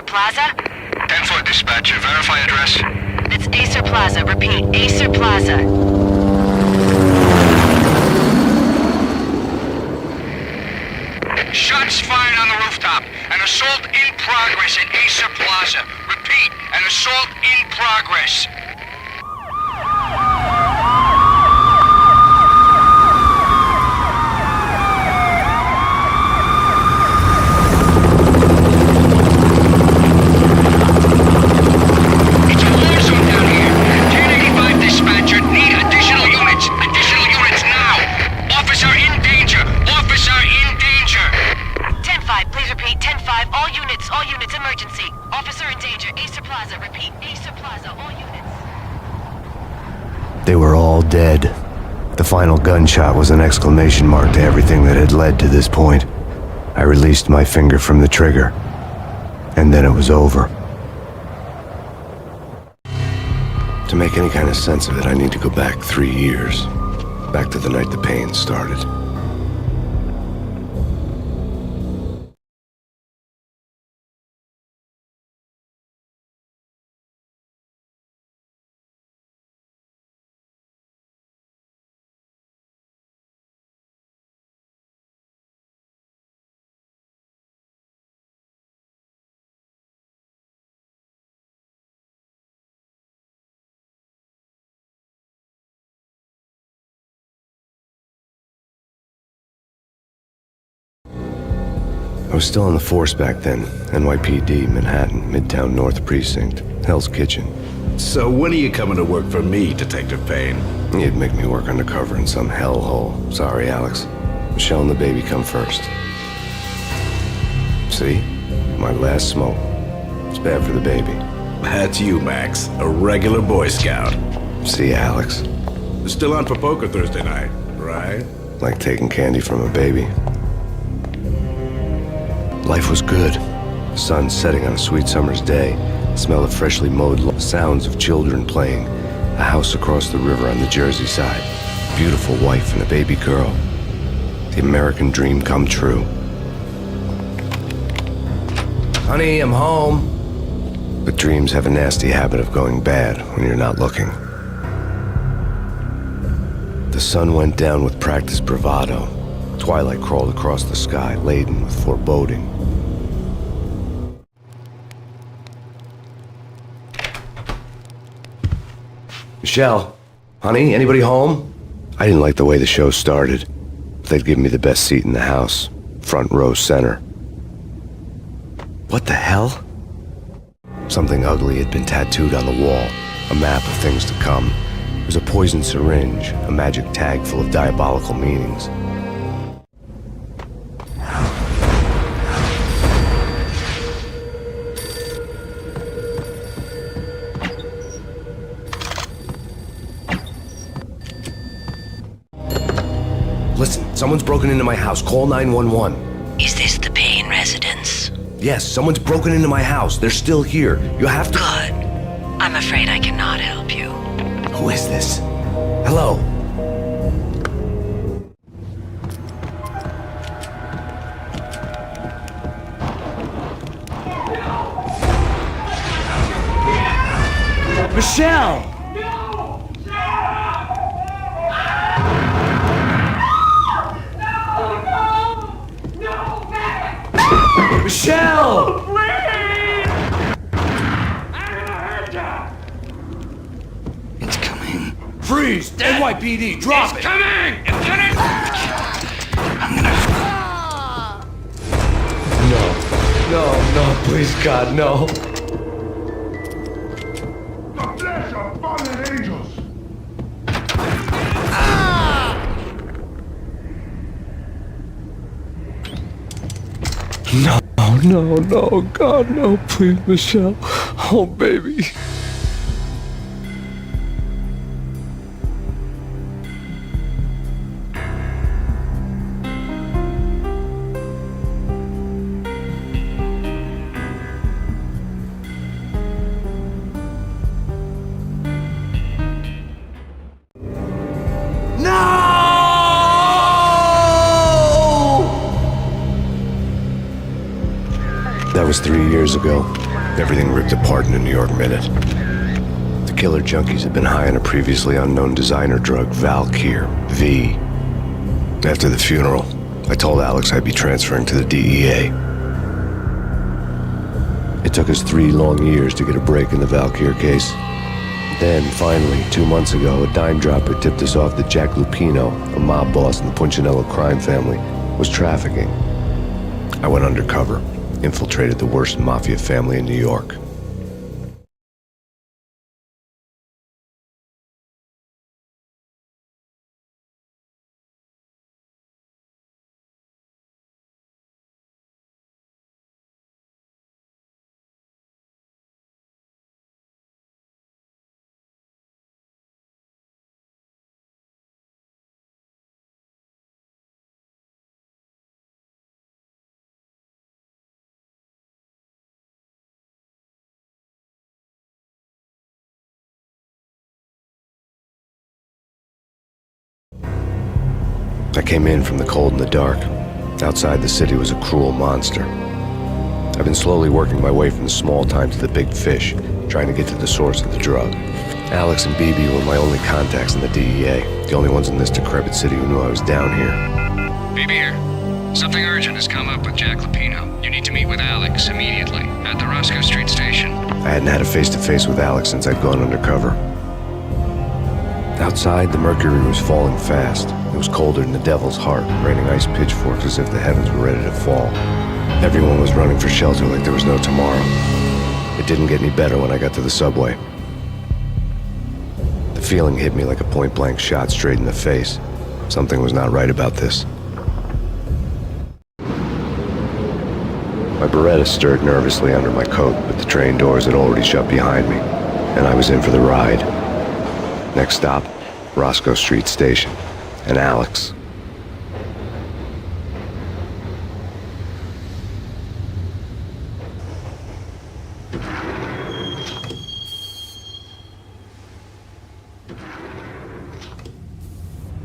Plaza? 10-4 dispatcher, verify address. It's Acer Plaza. Repeat, Acer Plaza. Shots fired on the rooftop. An assault in progress at Acer Plaza. Repeat, an assault in progress. It's a war zone down here. 1085 dispatcher, need additional units. Additional units now. Officer in danger. Officer in danger. 10-5, please repeat. 10-5, all units, emergency. Officer in danger. Acer Plaza. Repeat, Acer Plaza, all units. They were all dead. The final gunshot was an exclamation mark to everything that had led to this point. I released my finger from the trigger, and then it was over. To make any kind of sense of it, I need to go back 3 years. Back to the night the Payne started. I was still on the force back then. NYPD, Manhattan, Midtown North Precinct, Hell's Kitchen. So when are you coming to work for me, Detective Payne? You'd make me work undercover in some hellhole. Sorry, Alex. Michelle and the baby come first. See? My last smoke. It's bad for the baby. That's you, Max. A regular Boy Scout. See, Alex? Still on for poker Thursday night, right? Like taking candy from a baby. Life was good. The sun setting on a sweet summer's day. The smell of freshly mowed lawn. Sounds of children playing. A house across the river on the Jersey side. Beautiful wife and a baby girl. The American dream come true. Honey, I'm home. But dreams have a nasty habit of going bad when you're not looking. The sun went down with practiced bravado. Twilight crawled across the sky, laden with foreboding. Michelle, honey, anybody home? I didn't like the way the show started, but they'd given me the best seat in the house, front row center. What the hell? Something ugly had been tattooed on the wall, a map of things to come. It was a poison syringe, a magic tag full of diabolical meanings. Listen, someone's broken into my house. Call 911. Is this the Payne residence? Yes, someone's broken into my house. They're still here. You have to... Good. I'm afraid I cannot help you. Who is this? Hello? Michelle! Michelle! It's coming. Freeze! NYPD, drop it! Coming! It's coming! I'm gonna... No, please, God, no. The flesh of fallen angels! No, God, no, please, Michelle. Oh, baby. That was 3 years ago. Everything ripped apart in a New York minute. The killer junkies had been high on a previously unknown designer drug, Valkyr, V. After the funeral, I told Alex I'd be transferring to the DEA. It took us 3 long years to get a break in the Valkyr case. Then, finally, 2 months ago, a dime dropper tipped us off that Jack Lupino, a mob boss in the Punchinello crime family, was trafficking. I went undercover, infiltrated the worst mafia family in New York. I came in from the cold and the dark. Outside, the city was a cruel monster. I've been slowly working my way from the small time to the big fish, trying to get to the source of the drug. Alex and BB were my only contacts in the DEA, the only ones in this decrepit city who knew I was down here. BB here. Something urgent has come up with Jack Lupino. You need to meet with Alex immediately at the Roscoe Street station. I hadn't had a face-to-face with Alex since I'd gone undercover. Outside, the mercury was falling fast. It was colder than the devil's heart, raining ice pitchforks as if the heavens were ready to fall. Everyone was running for shelter like there was no tomorrow. It didn't get any better when I got to the subway. The feeling hit me like a point-blank shot straight in the face. Something was not right about this. My Beretta stirred nervously under my coat, but the train doors had already shut behind me, and I was in for the ride. Next stop, Roscoe Street Station, and Alex.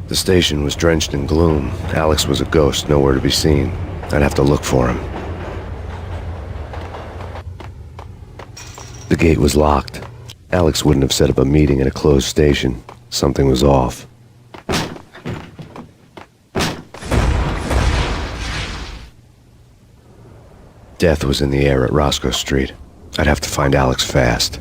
The station was drenched in gloom. Alex was a ghost, nowhere to be seen. I'd have to look for him. The gate was locked. Alex wouldn't have set up a meeting at a closed station. Something was off. Death was in the air at Roscoe Street. I'd have to find Alex fast.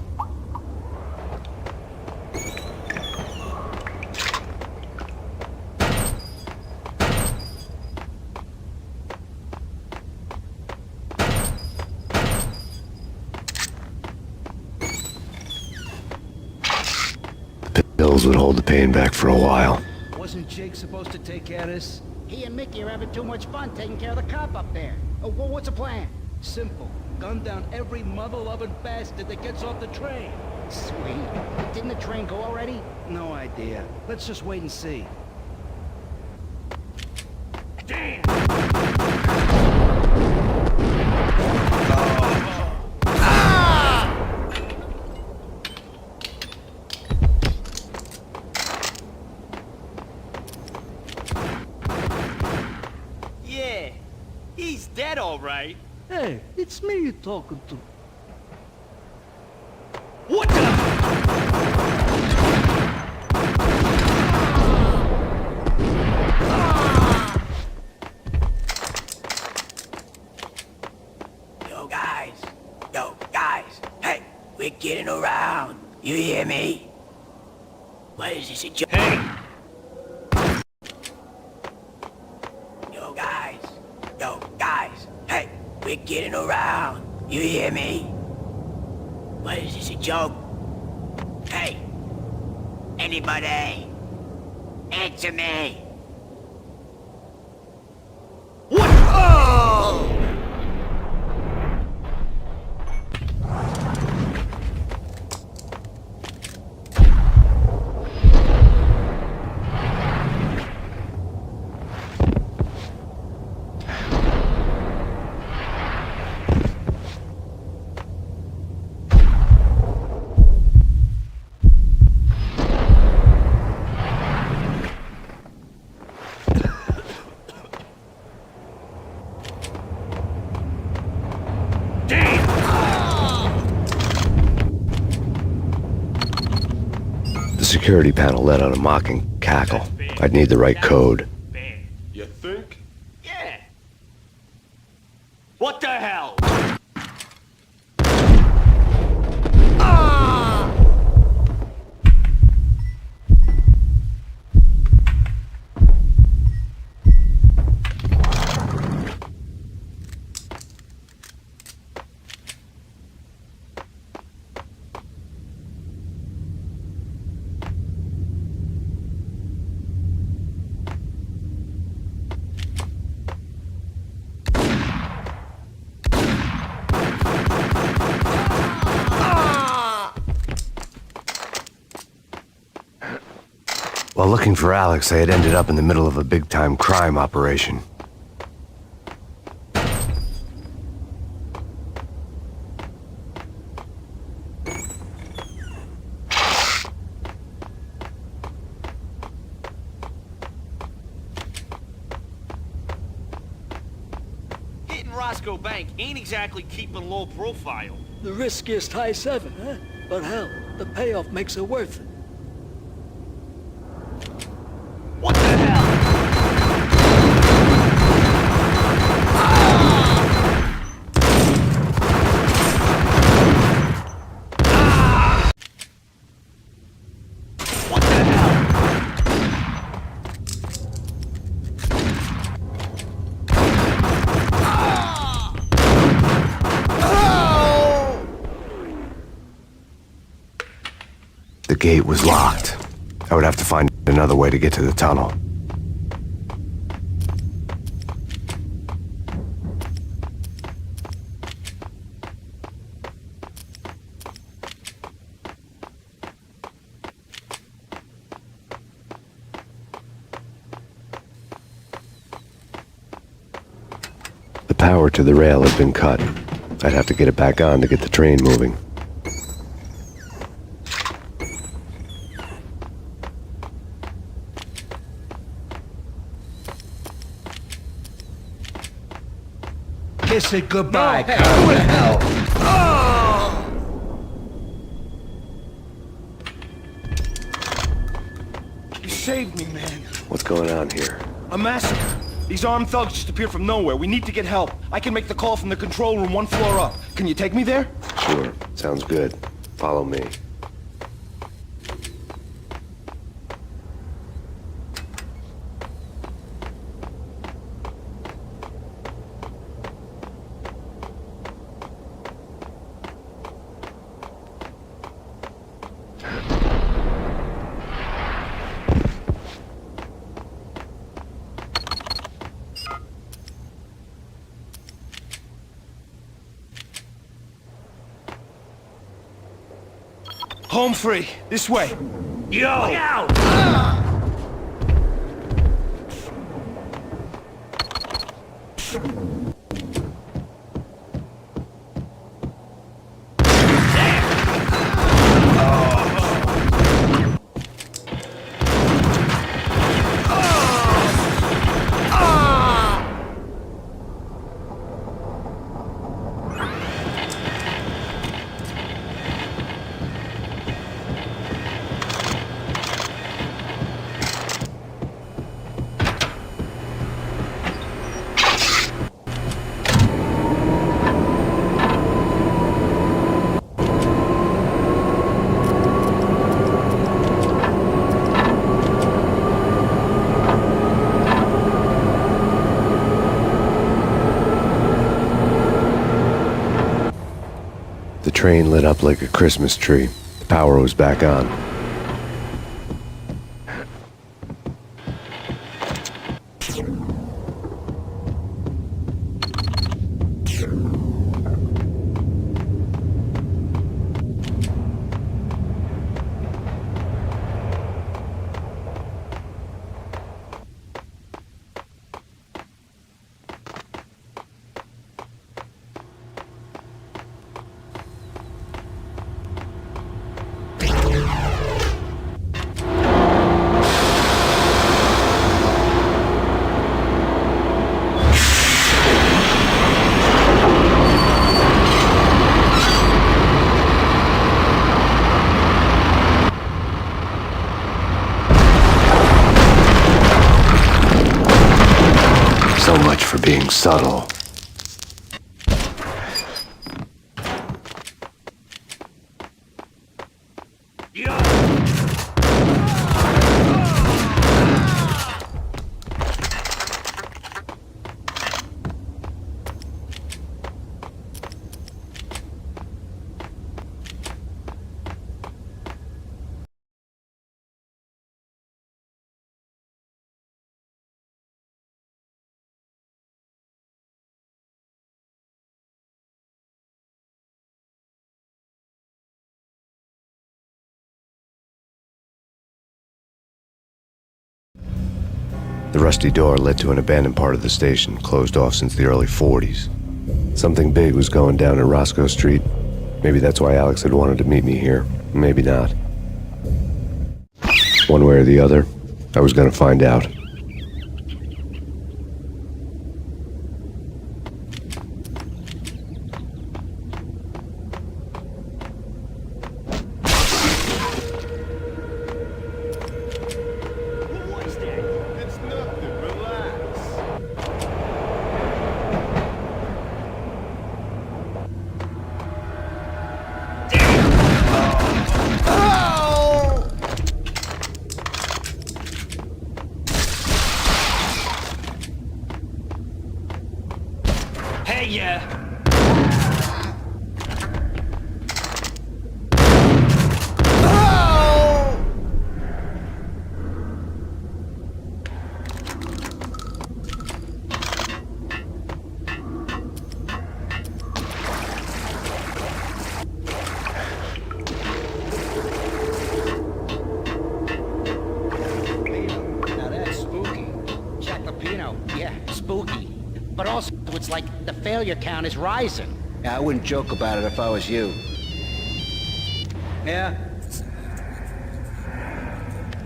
Pills would hold the pain back for a while. Wasn't Jake supposed to take care of this? He and Mickey are having too much fun taking care of the cop up there. Oh, well, what's the plan? Simple. Gun down every mother-loving bastard that gets off the train. Sweet. Didn't the train go already? No idea. Let's just wait and see. Damn! Yeah, he's dead all right. Hey, it's me you're talking to. What the? Yo, guys, hey, we're getting around. You hear me? What is this, a joke? Hey! Yo, guys, hey, we're getting around. You hear me? What is this, a joke? Hey, anybody? Answer me. What? Oh! The security panel let out a mocking cackle. I'd need the right code. You think? Yeah. What the hell? While looking for Alex, I had ended up in the middle of a big-time crime operation. Hitting Roscoe Bank ain't exactly keeping low profile. The riskiest high seven, huh? But hell, the payoff makes it worth it. What the hell? What the hell? The gate was locked. I would have to find another way to get to the tunnel. The power to the rail had been cut. I'd have to get it back on to get the train moving. Kiss it goodbye, No, hey, Carl. who the hell? You saved me, man. What's going on here? A massacre. These armed thugs just appeared from nowhere. We need to get help. I can make the call from the control room 1 floor up. Can you take me there? Sure, sounds good. Follow me. Home free. This way. Yo! Out! The train lit up like a Christmas tree. The power was back on. So much for being subtle. The rusty door led to an abandoned part of the station, closed off since the early 40s. Something big was going down at Roscoe Street. Maybe that's why Alex had wanted to meet me here. Maybe not. One way or the other, I was gonna find out. Hey, yeah. Now that's spooky. Jack Lapino, yeah, spooky. But also, it's like the failure count is rising. Yeah, I wouldn't joke about it if I was you. Yeah?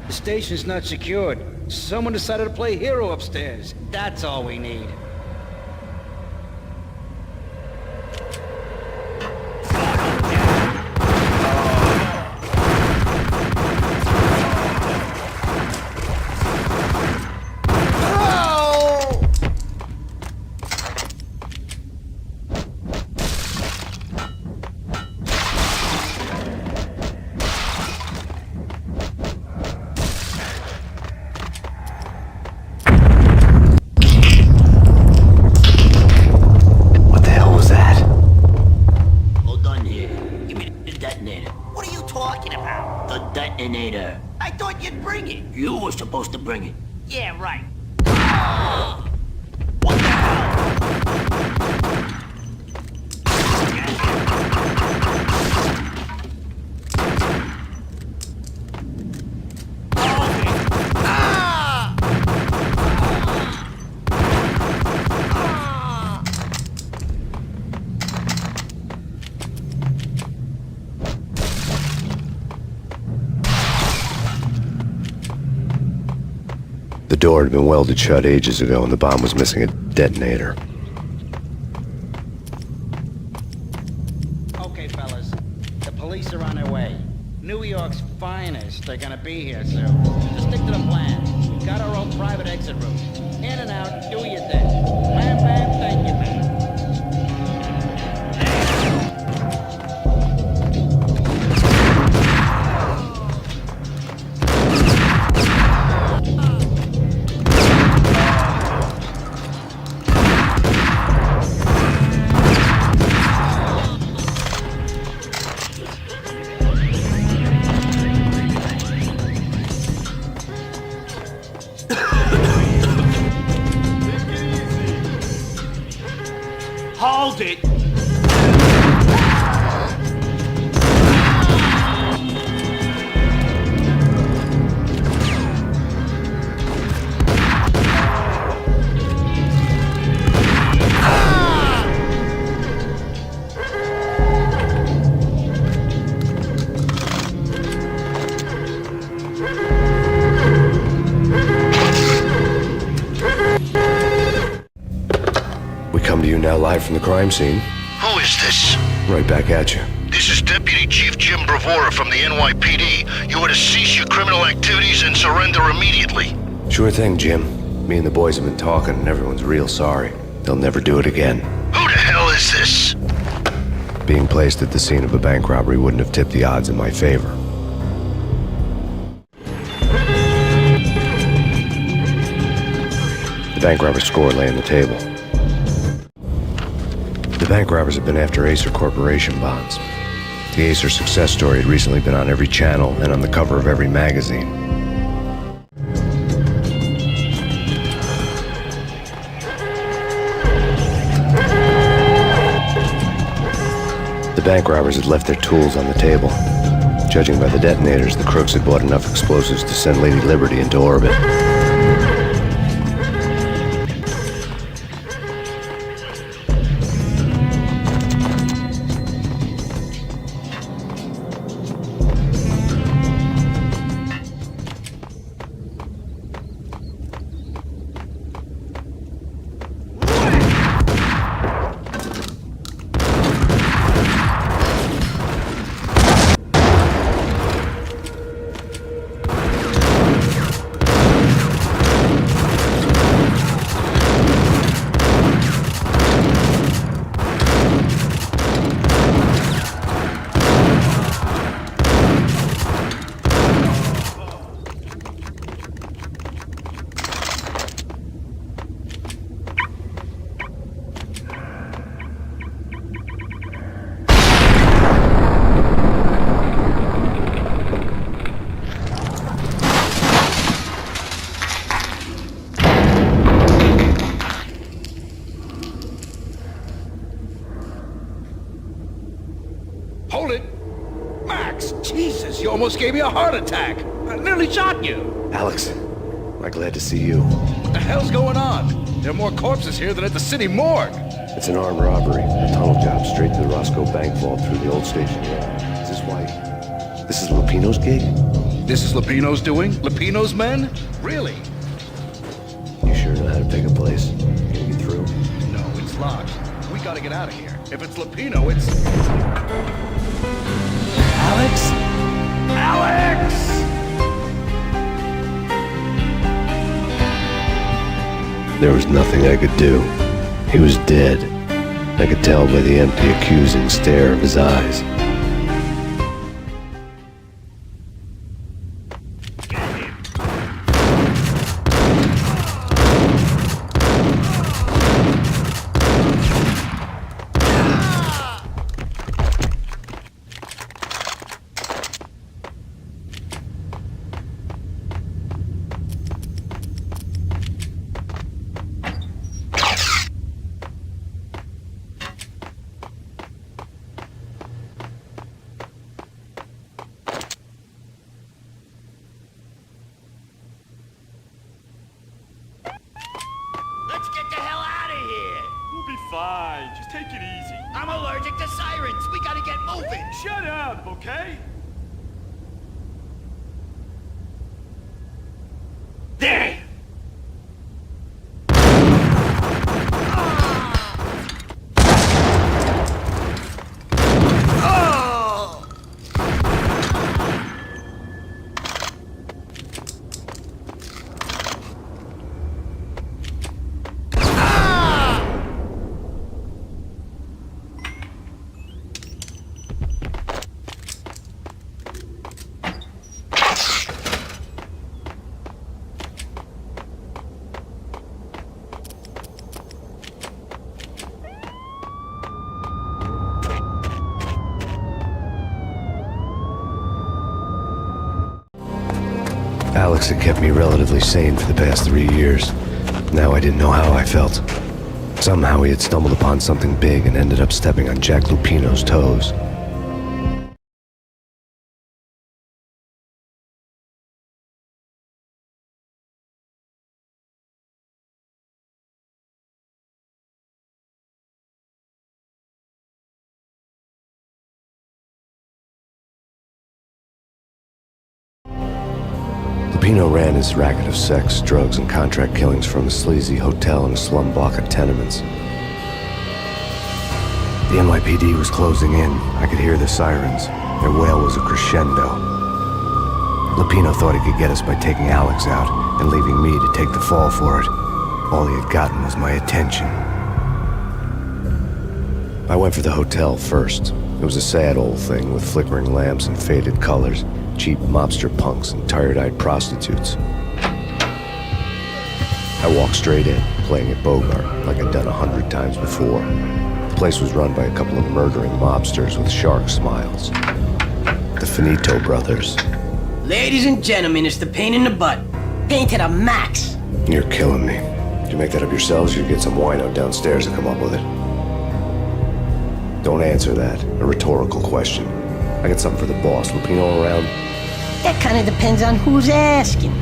The station's not secured. Someone decided to play hero upstairs. That's all we need. What the hell was that? Hold on here. Give me the detonator. What are you talking about? The detonator. I thought you'd bring it. You were supposed to bring it. Yeah, right. What the hell? The door had been welded shut ages ago and the bomb was missing a detonator. Okay, fellas. The police are on their way. New York's finest are gonna be here soon. Just stick to the plan. We've got our own private exit route. In and out, do your thing. Bam, bam, thank you, man. Hold it! We come to you now live from the crime scene. Who is this? Right back at you. This is Deputy Chief Jim Bravura from the NYPD. You are to cease your criminal activities and surrender immediately. Sure thing, Jim. Me and the boys have been talking, and everyone's real sorry. They'll never do it again. Who the hell is this? Being placed at the scene of a bank robbery wouldn't have tipped the odds in my favor. The bank robber's score lay on the table. The bank robbers had been after Acer Corporation bonds. The Acer success story had recently been on every channel and on the cover of every magazine. The bank robbers had left their tools on the table. Judging by the detonators, the crooks had bought enough explosives to send Lady Liberty into orbit. Hold it! Max, Jesus, you almost gave me a heart attack. I nearly shot you. Alex, I'm glad to see you. What the hell's going on? There are more corpses here than at the city morgue. It's an armed robbery. A tunnel job straight to the Roscoe Bank vault through the old station wall. Is this why? This is Lupino's gig? This is Lupino's doing? Lupino's men? Really? You sure know how to pick a place? Can you get through? No, it's locked. We gotta get out of here. If it's Lupino, it's... Alex? Alex! There was nothing I could do. He was dead. I could tell by the empty, accusing stare of his eyes. Let's get the hell out of here! We'll be fine. Just take it easy. I'm allergic to sirens. We gotta get moving. Shut up, okay? There! Alex had kept me relatively sane for the past 3 years. Now I didn't know how I felt. Somehow he had stumbled upon something big and ended up stepping on Jack Lupino's toes. Lupino ran his racket of sex, drugs, and contract killings from a sleazy hotel in a slum block of tenements. The NYPD was closing in. I could hear the sirens. Their wail was a crescendo. Lupino thought he could get us by taking Alex out and leaving me to take the fall for it. All he had gotten was my attention. I went for the hotel first. It was a sad old thing with flickering lamps and faded colors, cheap mobster punks and tired-eyed prostitutes. I walked straight in, playing at Bogart, like I'd done 100 times before. The place was run by a couple of murdering mobsters with shark smiles. The Finito brothers. Ladies and gentlemen, it's the pain in the butt. Pain to the max. You're killing me. Did you make that up yourselves, or you get some wino downstairs to come up with it? Don't answer that. A rhetorical question. I got something for the boss. Lupino around? That kind of depends on who's asking.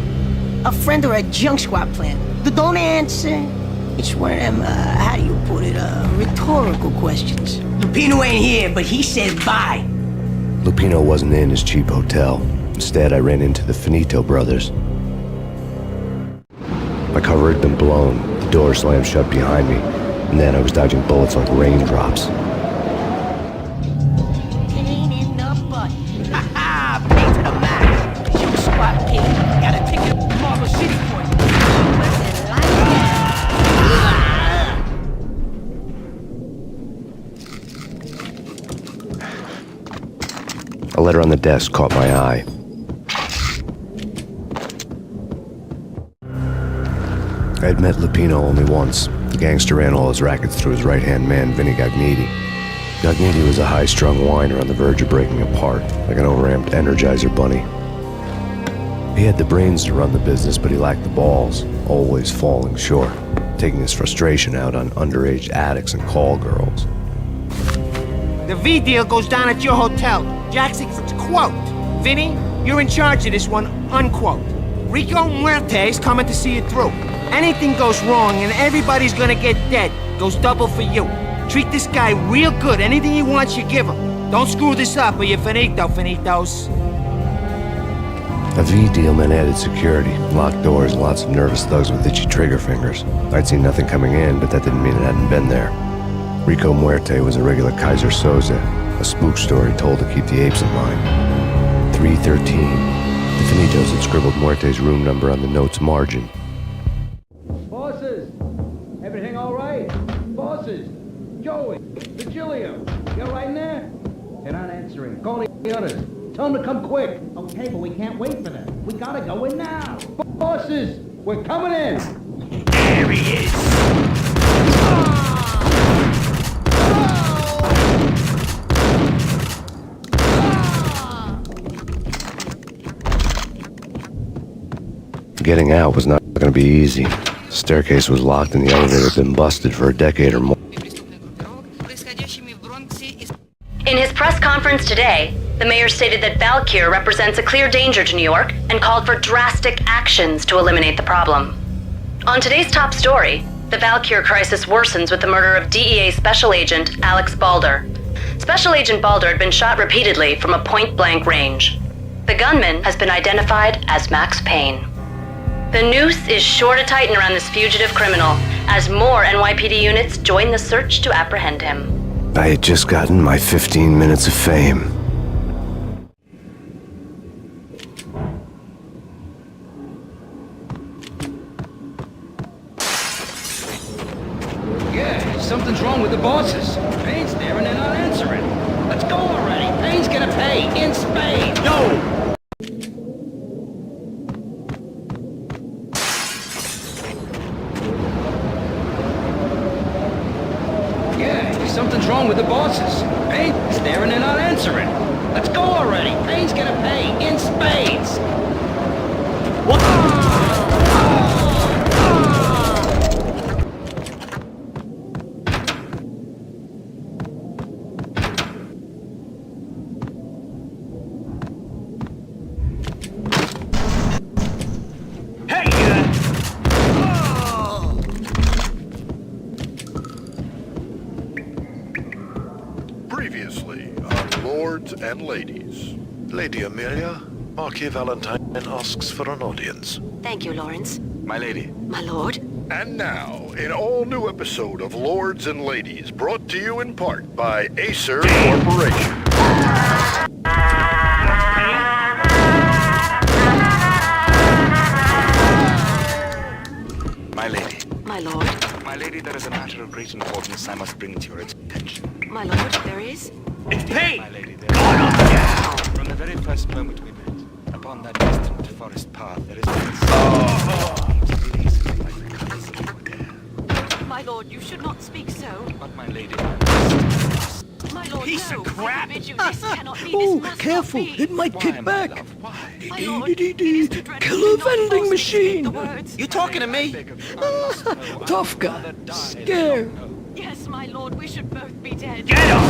A friend or a junk squad plan. Don't answer. It's one of them, how do you put it, rhetorical questions. Lupino ain't here, but he says bye. Lupino wasn't in his cheap hotel. Instead, I ran into the Finito brothers. My cover had been blown, the door slammed shut behind me, and then I was dodging bullets like raindrops. Pain in the butt. Ha ha! Pain to the max. Junk squad kid. Got a ticket to Marble City for you. A letter on the desk caught my eye. I had met Lupino only once. The gangster ran all his rackets through his right-hand man, Vinny Gagniti. Gagniti was a high-strung whiner on the verge of breaking apart, like an overamped Energizer bunny. He had the brains to run the business, but he lacked the balls, always falling short, taking his frustration out on underage addicts and call girls. The V deal goes down at your hotel. Jackson's quote. Vinny, you're in charge of this one, unquote. Rico Muerte's coming to see it through. Anything goes wrong and everybody's gonna get dead. Goes double for you. Treat this guy real good. Anything he wants, you give him. Don't screw this up or you're finito, finitos. A V deal meant added security, locked doors, and lots of nervous thugs with itchy trigger fingers. I'd seen nothing coming in, but that didn't mean it hadn't been there. Rico Muerte was a regular Kaiser Soze, a spook story told to keep the apes in line. 313. The Finitos had scribbled Muerte's room number on the note's margin. Bosses! Everything all right? Bosses! Joey! Virgilio! You all right in there? They're not answering. Call the others. Tell them to come quick. Okay, but we can't wait for them. We gotta go in now. Bosses! We're coming in! There he is! Getting out was not going to be easy. The staircase was locked and the elevator had been busted for a decade or more. In his press conference today, the mayor stated that Valkyr represents a clear danger to New York and called for drastic actions to eliminate the problem. On today's top story, the Valkyr crisis worsens with the murder of DEA Special Agent Alex Balder. Special Agent Balder had been shot repeatedly from a point-blank range. The gunman has been identified as Max Payne. The noose is sure to tighten around this fugitive criminal as more NYPD units join the search to apprehend him. I had just gotten my 15 minutes of fame. Yeah, something's wrong with the bosses. Payne's there and they're not answering. Let's go already. Payne's gonna pay in spades. No! Something's wrong with the bosses. Payne's there and they're not answering. Let's go already. Payne's gonna pay in spades. Previously on Lords and Ladies. Lady Amelia, Marquis Valentine asks for an audience. Thank you, Lawrence. My lady. My lord. And now, an all-new episode of Lords and Ladies, brought to you in part by Acer Corporation. My lady, there is a matter of great importance I must bring to your attention. My lord, there is? It's Payne! My lady, there is... From the very first moment we met, upon that distant forest path, there is My lord, you should not speak so. But my lady... My lord, Piece no. of crap! I forbid you. This cannot be. Oh, This must careful! not be. It might kick back. My lord, it is too dreadful. Killer Do not vending force me to machine. speak the words. You talking to me? Tough guy. Scared. Yes, my lord, we should both be dead. Get up!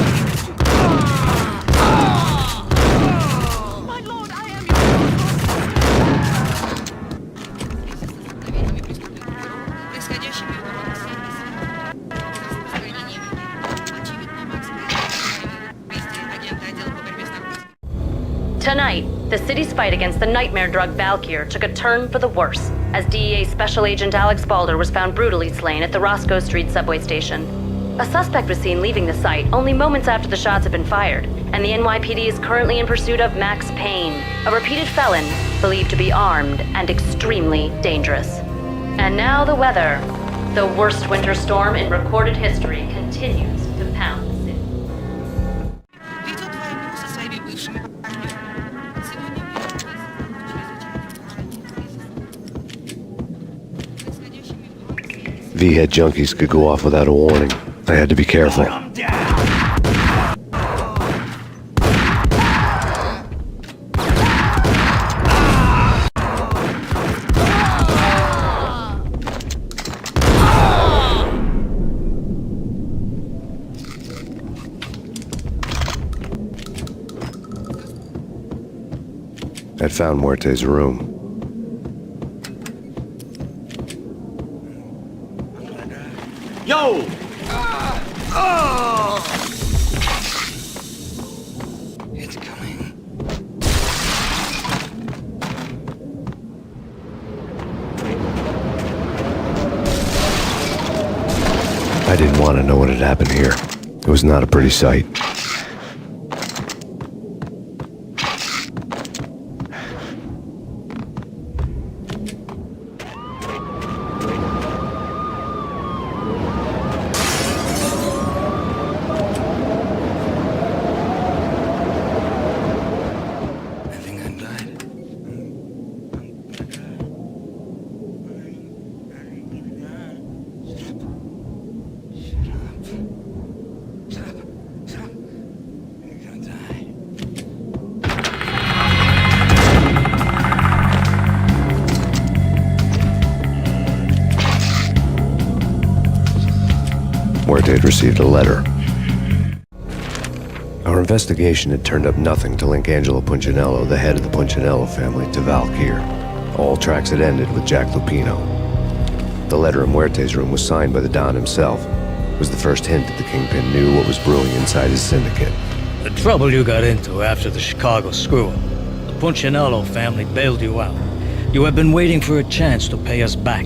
My lord, I am your Tonight, the city's fight against the nightmare drug Valkyr took a turn for the worse, as DEA Special Agent Alex Balder was found brutally slain at the Roscoe Street subway station. A suspect was seen leaving the site only moments after the shots had been fired, and the NYPD is currently in pursuit of Max Payne, a repeated felon believed to be armed and extremely dangerous. And now the weather. The worst winter storm in recorded history continues to pound the city. V-head junkies could go off without a warning. I had to be careful. I'd found Muerte's room. Yo! It's coming. I didn't want to know what had happened here. It was not a pretty sight. I think I died. Shut up. You're gonna die. Muerte had received a letter. Our investigation had turned up nothing to link Angelo Punchinello, the head of the Punchinello family, to Valkyr. All tracks had ended with Jack Lupino. The letter in Muerte's room was signed by the Don himself. It was the first hint that the Kingpin knew what was brewing inside his syndicate. The trouble you got into after the Chicago screw-up. The Punchinello family bailed you out. You have been waiting for a chance to pay us back.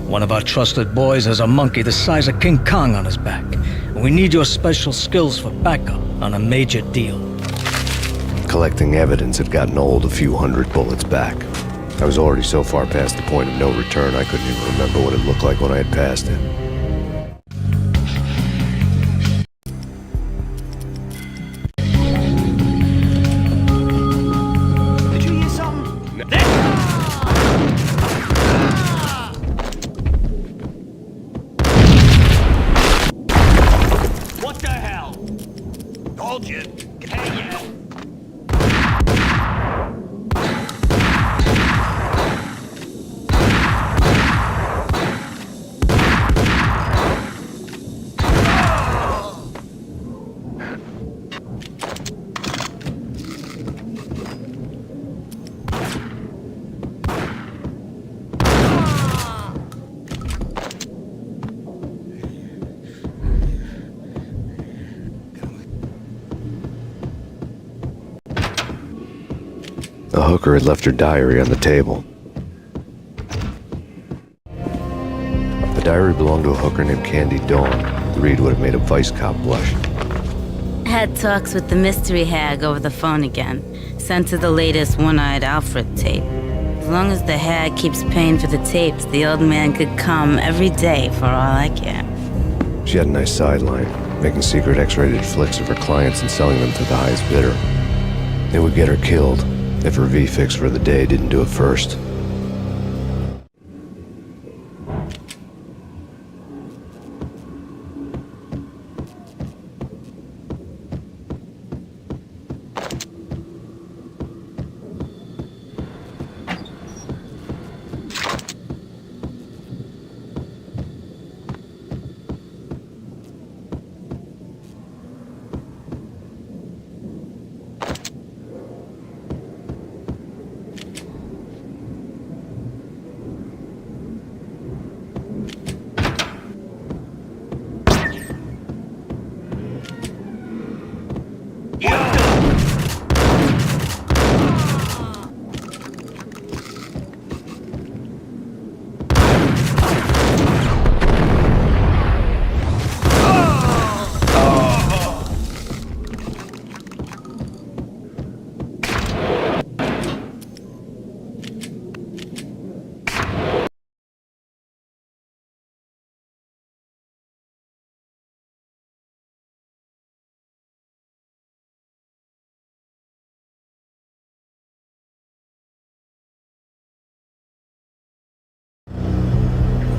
One of our trusted boys has a monkey the size of King Kong on his back. And we need your special skills for backup on a major deal. Collecting evidence had gotten old a few hundred bullets back. I was already so far past the point of no return I couldn't even remember what it looked like when I had passed it. Did you hear something? What the hell? Told you. Hey, yeah. The hooker had left her diary on the table. The diary belonged to a hooker named Candy Dawn. The read would have made a vice cop blush. Had talks with the mystery hag over the phone again. Sent her the latest One-Eyed Alfred tape. As long as the hair keeps paying for the tapes, the old man could come every day for all I care. She had a nice sideline, making secret X-rated flicks of her clients and selling them to the highest bidder. It would get her killed if her V-fix for the day didn't do it first.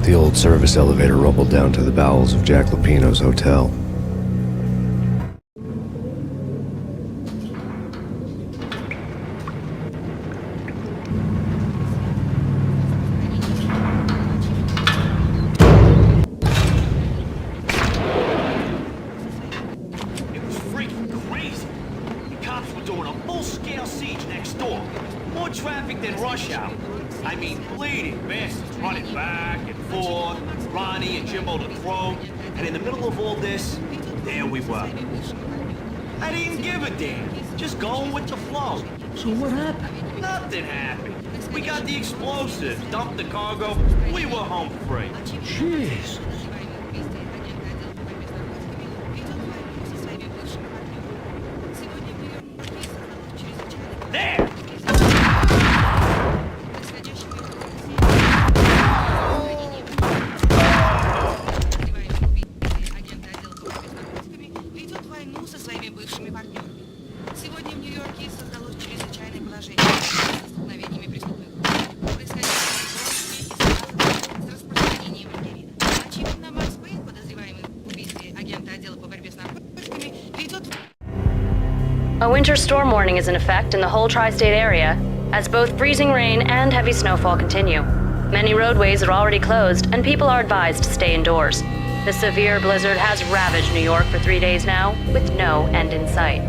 The old service elevator rumbled down to the bowels of Jack Lupino's hotel. It was freaking crazy. The cops were doing a full-scale siege next door. More traffic than rush hour. I mean, bleeding bastards running back and forth, Ronnie and Jimbo to throw. And in the middle of all this, there we were. I didn't give a damn. Just going with the flow. So what happened? Nothing happened. We got the explosives, dumped the cargo, we were home free. Jeez. There! A winter storm warning is in effect in the whole tri-state area, as both freezing rain and heavy snowfall continue. Many roadways are already closed, and people are advised to stay indoors. The severe blizzard has ravaged New York for 3 days now, with no end in sight.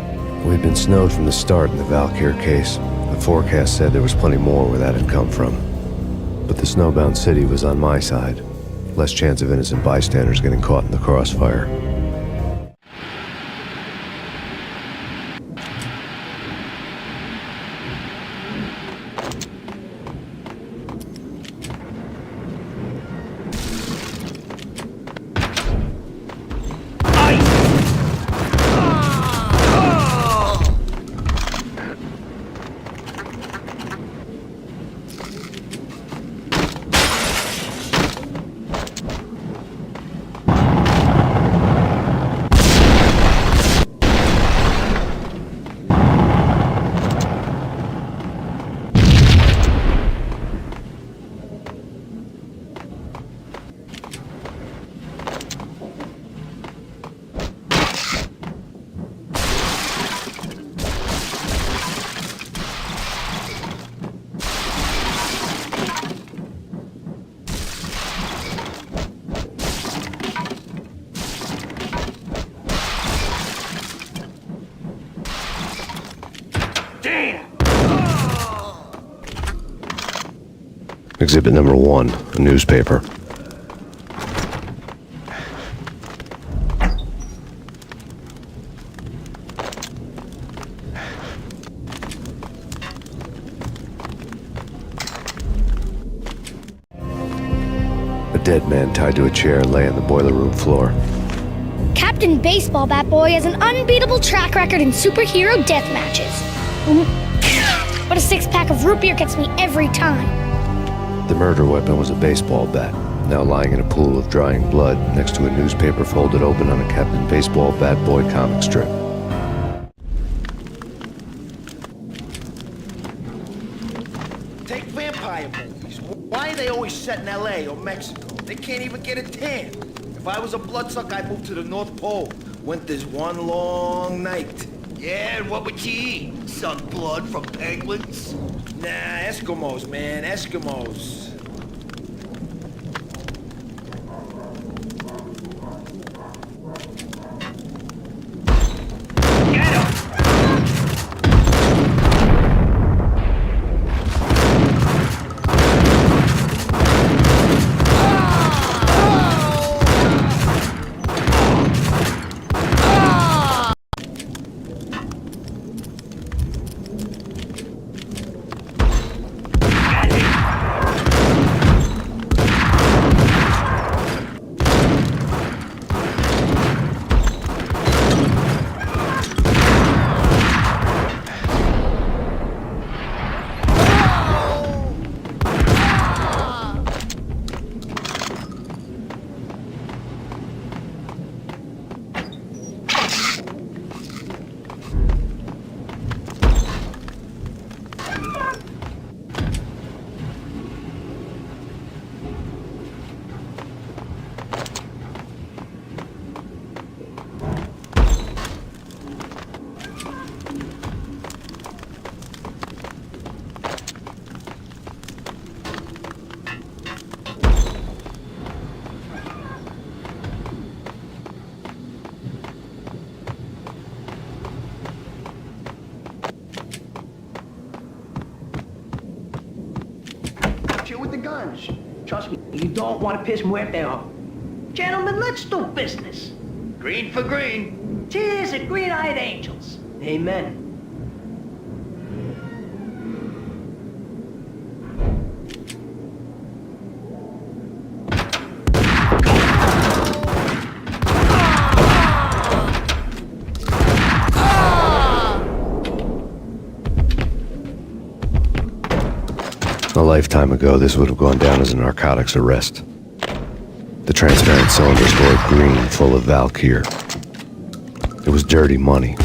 We'd been snowed from the start in the Valkyr case. The forecast said there was plenty more where that had come from. But the snowbound city was on my side. Less chance of innocent bystanders getting caught in the crossfire. Exhibit number 1, a newspaper. A dead man tied to a chair lay on the boiler room floor. Captain Baseball Bat Boy has an unbeatable track record in superhero death matches. But but a six-pack of root beer gets me every time. The murder weapon was a baseball bat, now lying in a pool of drying blood next to a newspaper folded open on a Captain Baseball Bat Boy comic strip. Take vampire movies. Why are they always set in L.A. or Mexico? They can't even get a tan. If I was a bloodsucker, I'd move to the North Pole. Winter's one long night. Yeah, and what would you eat? Suck blood from penguins? Nah, Eskimos, man, Eskimos. With the guns. Trust me, you don't want to piss Muerte off. Gentlemen, let's do business. Green for green. Cheers at green-eyed angels. Amen. A lifetime ago, this would have gone down as a narcotics arrest. The transparent cylinders glowed green, full of Valkyr. It was dirty money.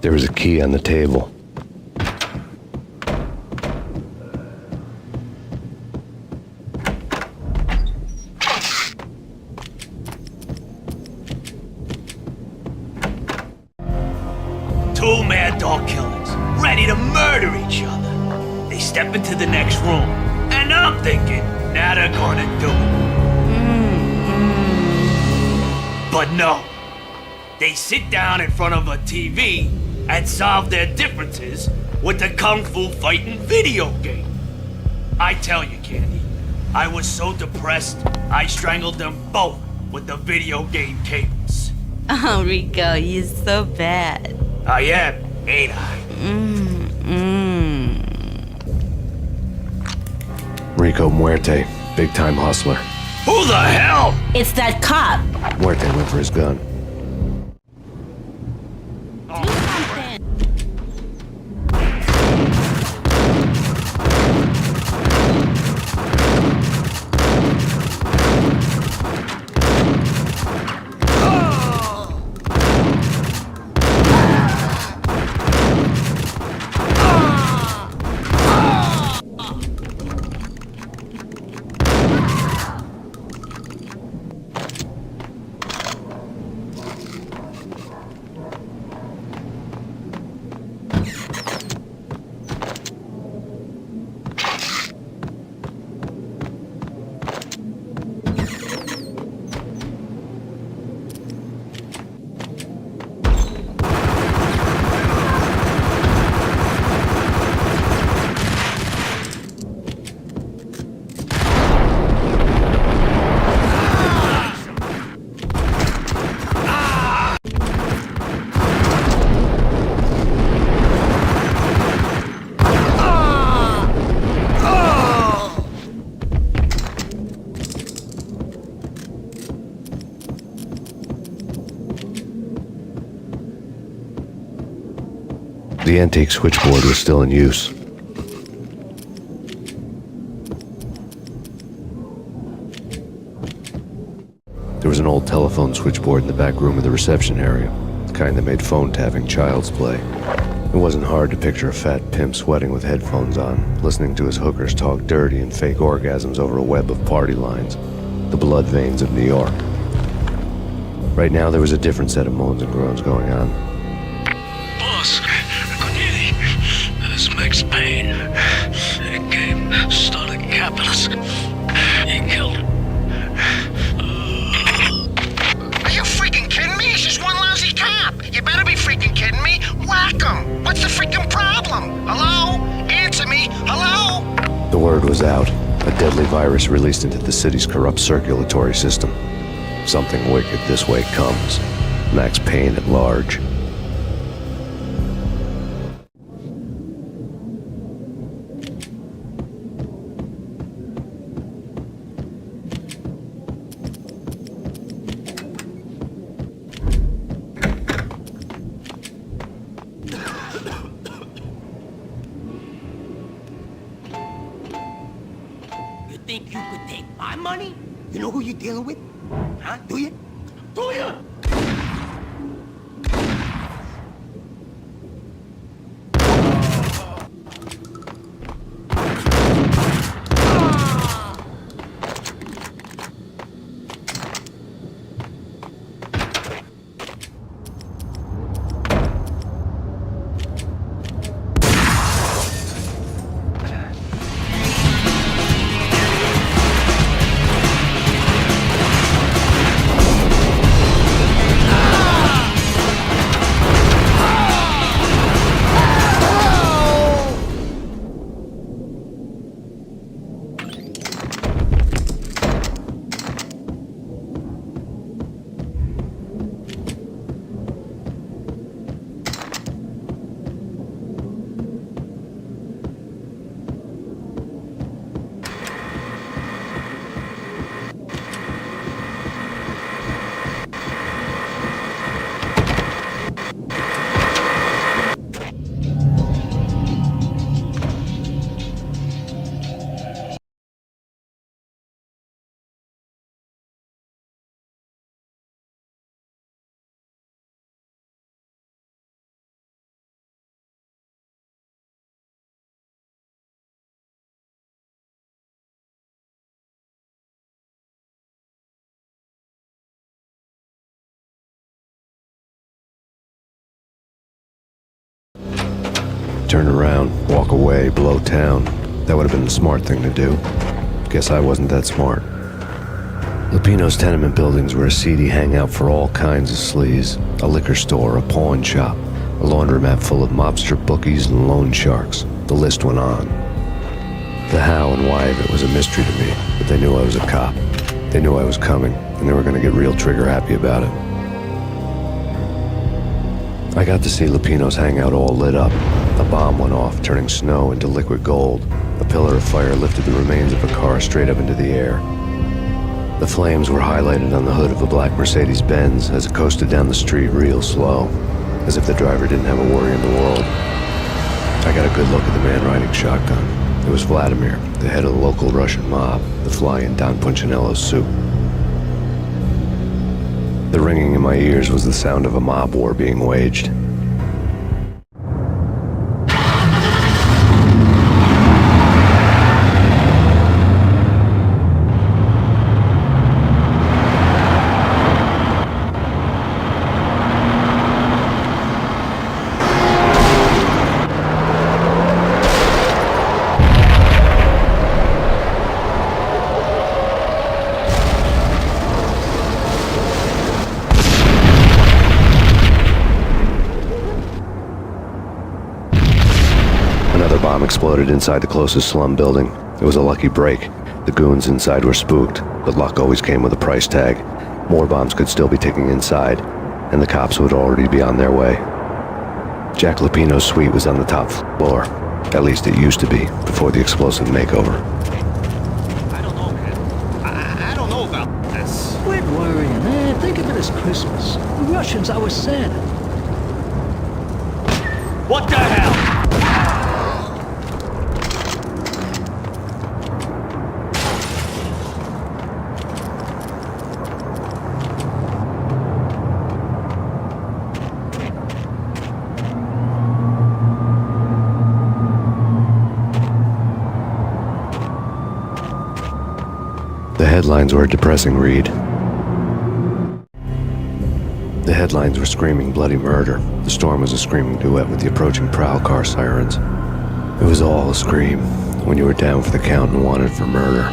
There was a key on the table. Two mad dog killers, ready to murder each other. They step into the next room, and I'm thinking, now they're gonna do it. But no. They sit down in front of a TV and solve their differences with the Kung Fu fighting video game. I tell you, Candy, I was so depressed, I strangled them both with the video game cables. Oh, Rico, you're so bad. I am, ain't I? Rico Muerte, big-time hustler. Who the hell? It's that cop. Muerte went for his gun. The antique switchboard was still in use. There was an old telephone switchboard in the back room of the reception area, the kind that made phone tapping child's play. It wasn't hard to picture a fat pimp sweating with headphones on, listening to his hookers talk dirty and fake orgasms over a web of party lines, the blood veins of New York. Right now, there was a different set of moans and groans going on. Boss, this Max Payne. He came, started capitalist. He killed him. Are you freaking kidding me? He's just one lousy cop. You better be freaking kidding me. Whack him. What's the freaking problem? Hello? Answer me. Hello? The word was out. A deadly virus released into the city's corrupt circulatory system. Something wicked this way comes. Max Payne at large. You think you could take my money? You know who you're dealing with? Huh? Do you? Do you? Turn around, walk away, blow town. That would have been the smart thing to do. Guess I wasn't that smart. Lupino's tenement buildings were a seedy hangout for all kinds of sleaze. A liquor store, a pawn shop, a laundromat full of mobster bookies and loan sharks. The list went on. The how and why of it was a mystery to me, but they knew I was a cop. They knew I was coming, and they were going to get real trigger happy about it. I got to see Lupino's hangout all lit up. A bomb went off, turning snow into liquid gold. A pillar of fire lifted the remains of a car straight up into the air. The flames were highlighted on the hood of a black Mercedes-Benz as it coasted down the street real slow, as if the driver didn't have a worry in the world. I got a good look at the man riding shotgun. It was Vladimir, the head of the local Russian mob, the fly in Don Punchinello's soup. The ringing in my ears was the sound of a mob war being waged. Another bomb exploded inside the closest slum building. It was a lucky break. The goons inside were spooked, but luck always came with a price tag. More bombs could still be ticking inside, and the cops would already be on their way. Jack Lupino's suite was on the top floor. At least it used to be, before the explosive makeover. I don't know, man. I don't know about this. Quit worrying, man. Think of it as Christmas. The Russians, I was Santa. What the hell? The headlines were a depressing read. The headlines were screaming bloody murder. The storm was a screaming duet with the approaching prowl car sirens. It was all a scream when you were down for the count and wanted for murder.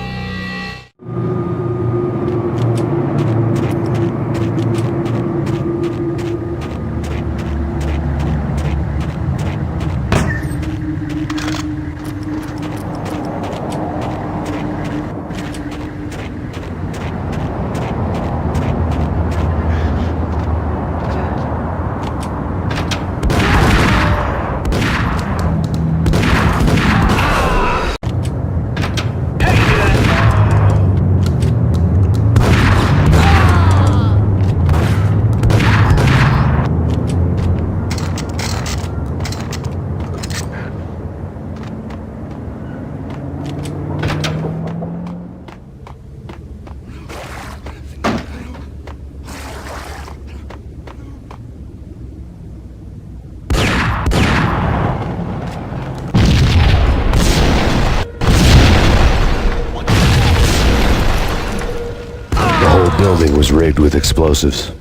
The building was rigged with explosives.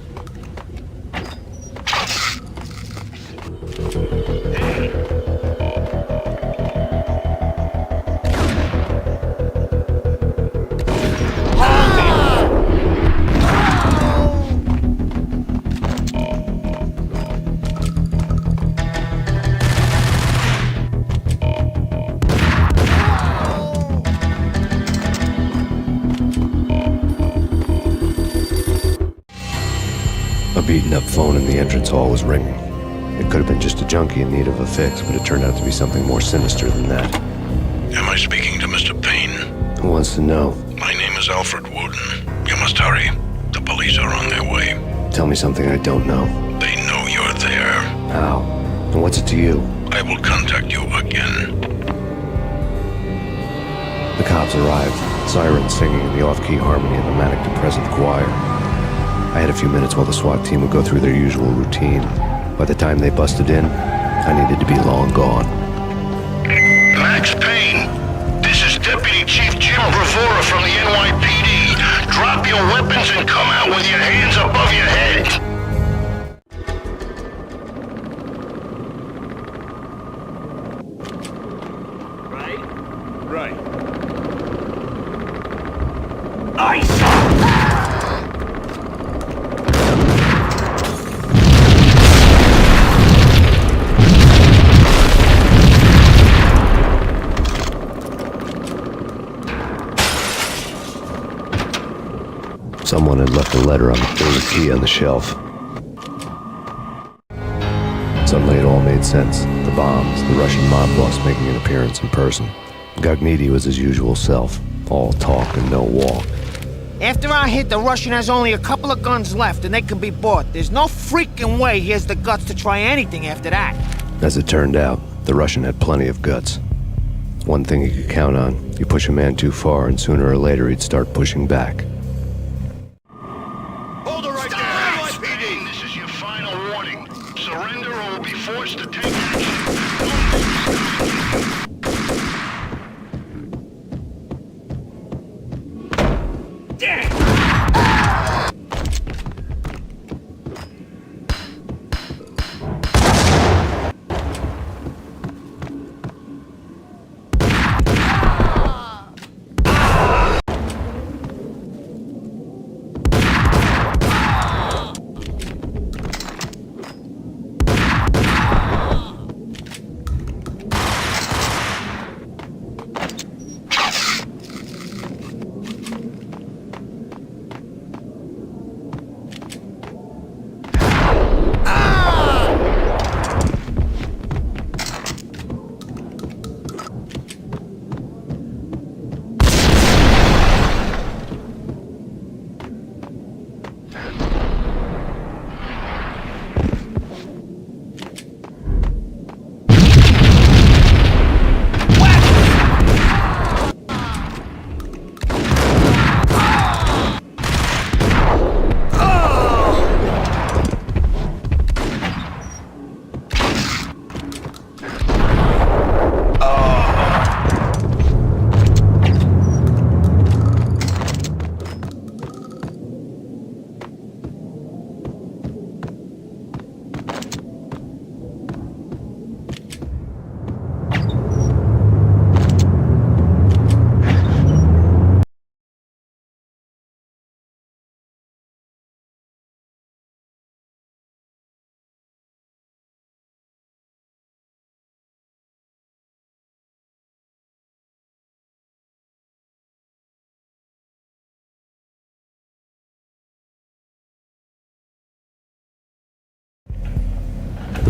A beaten-up phone in the entrance hall was ringing. It could have been just a junkie in need of a fix, but it turned out to be something more sinister than that. Am I speaking to Mr. Payne? Who wants to know? My name is Alfred Wooden. You must hurry. The police are on their way. Tell me something I don't know. They know you're there. How? And what's it to you? I will contact you again. The cops arrived, sirens singing in the off-key harmony of a manic-depressive choir. I had a few minutes while the SWAT team would go through their usual routine. By the time they busted in, I needed to be long gone. Max Payne, this is Deputy Chief Jim Bravura from the NYPD. Drop your weapons and come out with your hands above your head. Right. Ice! Someone had left a letter on the key on the shelf. Suddenly it all made sense. The bombs, the Russian mob boss making an appearance in person. Gagniti was his usual self, all talk and no walk. After our hit, the Russian has only a couple of guns left and they can be bought. There's no freaking way he has the guts to try anything after that. As it turned out, the Russian had plenty of guts. One thing you could count on, you push a man too far and sooner or later he'd start pushing back. Hold it right there, NYPD. This is your final warning. Surrender or we'll be forced to take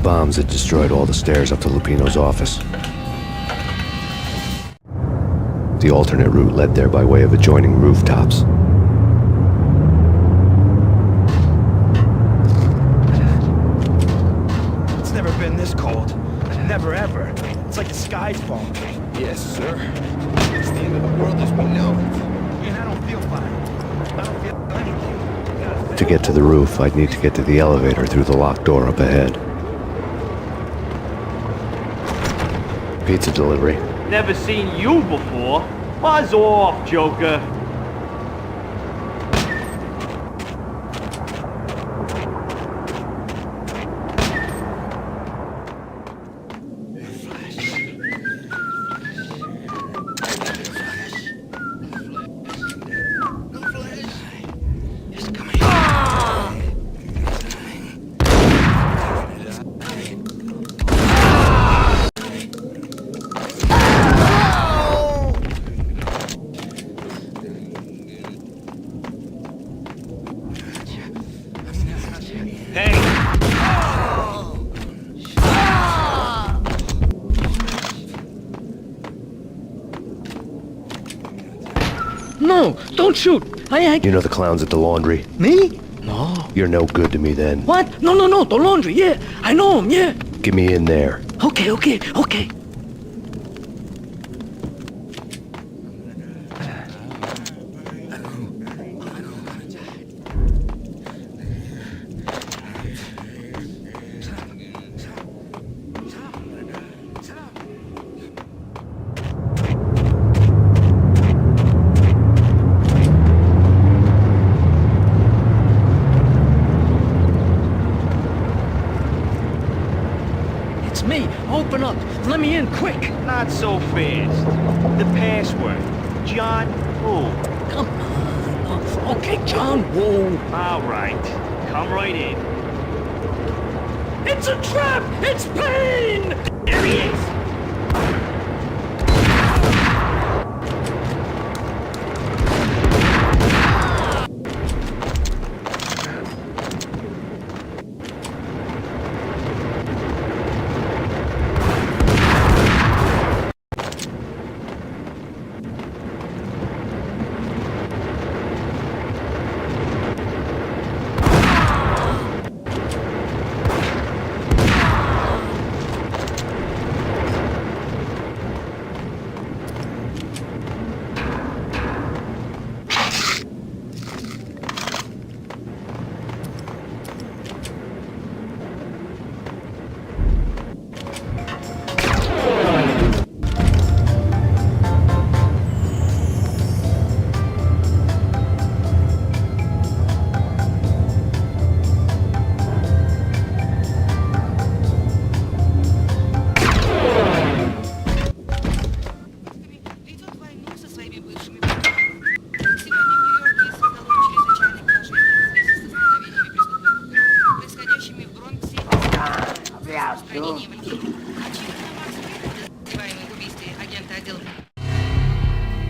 bombs had destroyed all the stairs up to Lupino's office. The alternate route led there by way of adjoining rooftops. It's never been this cold. Never ever. It's like the sky's falling. Yes, sir. It's the end of the world as we know it. And I don't feel fine. I don't feel anything. To get to the roof, I'd need to get to the elevator through the locked door up ahead. Pizza delivery. Never seen you before. Buzz off, Joker. No, don't shoot. You know the clowns at the laundry? Me? No. You're no good to me then. What? No, the laundry, yeah. I know him, yeah. Get me in there. Okay. It's me. Open up. Let me in, quick. Not so fast. The password. John Woo. Come on. Okay, John Woo. All right. Come right in. It's a trap! It's Payne! There he is!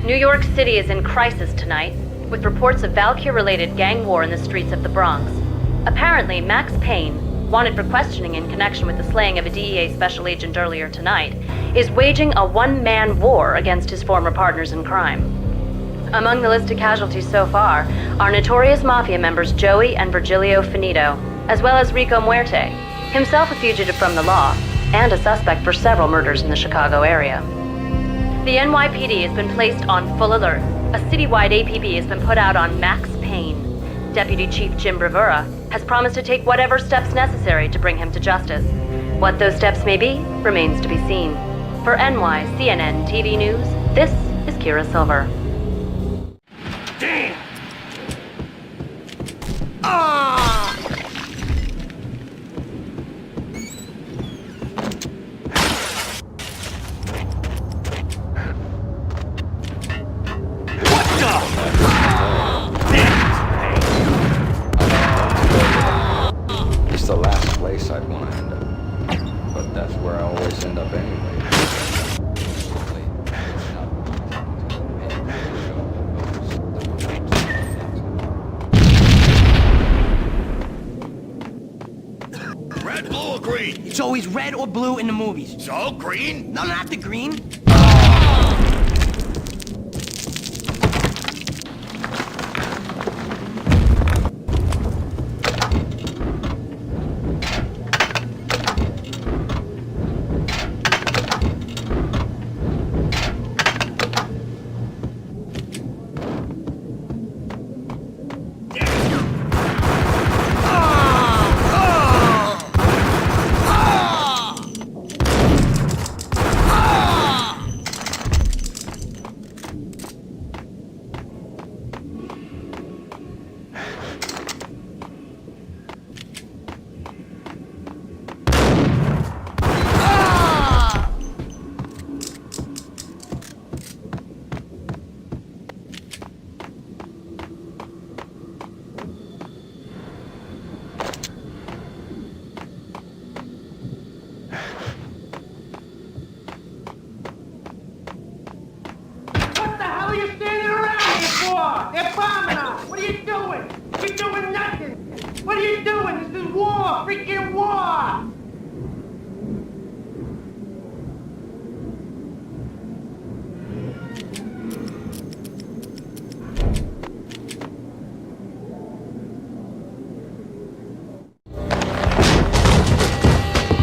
New York City is in crisis tonight, with reports of Valkyr-related gang war in the streets of the Bronx. Apparently, Max Payne, wanted for questioning in connection with the slaying of a DEA special agent earlier tonight, is waging a one-man war against his former partners in crime. Among the listed casualties so far are notorious mafia members Joey and Virgilio Finito, as well as Rico Muerte, himself a fugitive from the law, and a suspect for several murders in the Chicago area. The NYPD has been placed on full alert. A citywide APB has been put out on Max Payne. Deputy Chief Jim Bravura has promised to take whatever steps necessary to bring him to justice. What those steps may be remains to be seen. For NYCNN TV News, this is Kira Silver. Damn! It's the last place I'd want to end up. But that's where I always end up anyway. green? It's always red or blue in the movies. So green? No, not the green. What the hell are you standing around here for? They're bombing us. What are you doing? You're doing nothing. What are you doing? This is war. Freaking war.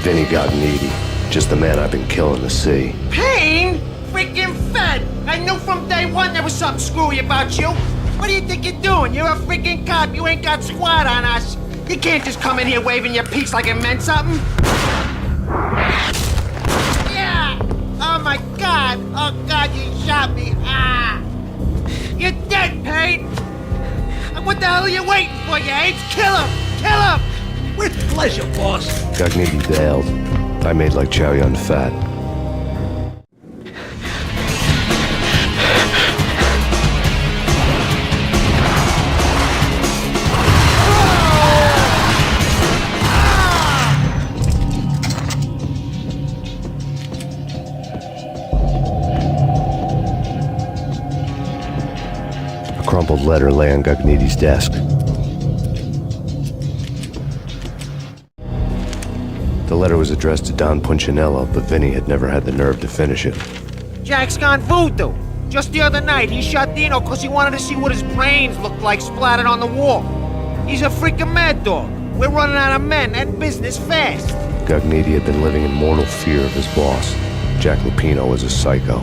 Vinny got needy. Just the man I've been killing to see. Payne? Freaking fed! I knew from day one there was something screwy about you. What do you think you're doing? You're a freaking cop. You ain't got squad on us. You can't just come in here waving your piece like it meant something. Yeah! Oh my God! Oh God, you shot me! Ah! You're dead, Payne! What the hell are you waiting for, you apes? Kill him! Kill him! With pleasure, boss. Gagnetti bailed. I made like Chow Yun Fat. A crumpled letter lay on Gagnetti's desk. The letter was addressed to Don Punchinello, but Vinny had never had the nerve to finish it. Jack's gone voodoo. Just the other night, he shot Dino because he wanted to see what his brains looked like splattered on the wall. He's a freaking mad dog. We're running out of men and business fast. Gagnetti had been living in mortal fear of his boss. Jack Lupino was a psycho.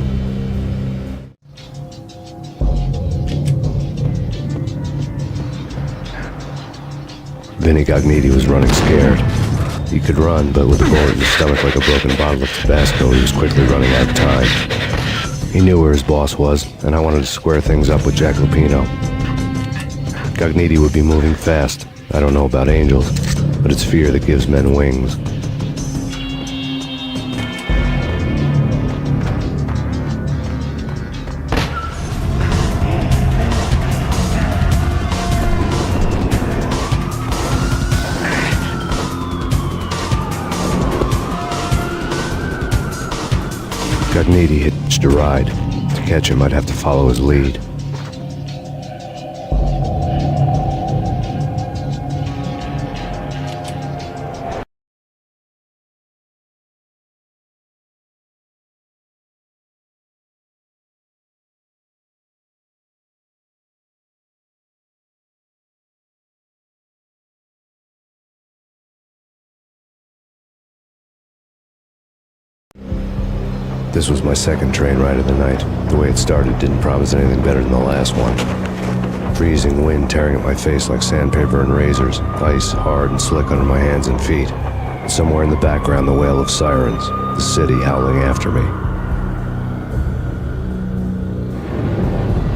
Vinny Gagnetti was running scared. He could run, but with a bullet in his stomach like a broken bottle of Tabasco, he was quickly running out of time. He knew where his boss was, and I wanted to square things up with Jack Lupino. Gagnetti would be moving fast. I don't know about angels, but it's fear that gives men wings. Gagnetti hitched a ride. To catch him, I'd have to follow his lead. This was my second train ride of the night. The way it started didn't promise anything better than the last one. Freezing wind tearing at my face like sandpaper and razors, ice hard and slick under my hands and feet. Somewhere in the background, the wail of sirens, the city howling after me.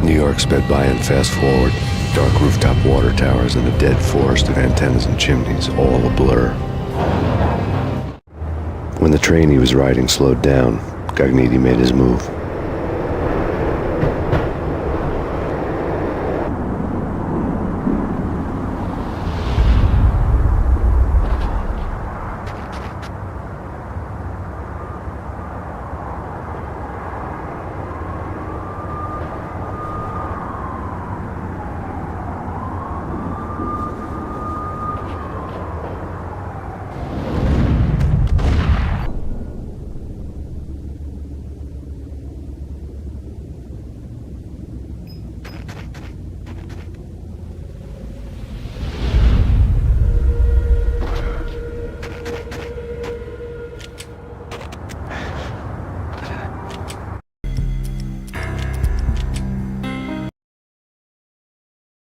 New York sped by in fast forward, dark rooftop water towers and a dead forest of antennas and chimneys, all a blur. When the train he was riding slowed down, Gagnetti made his move.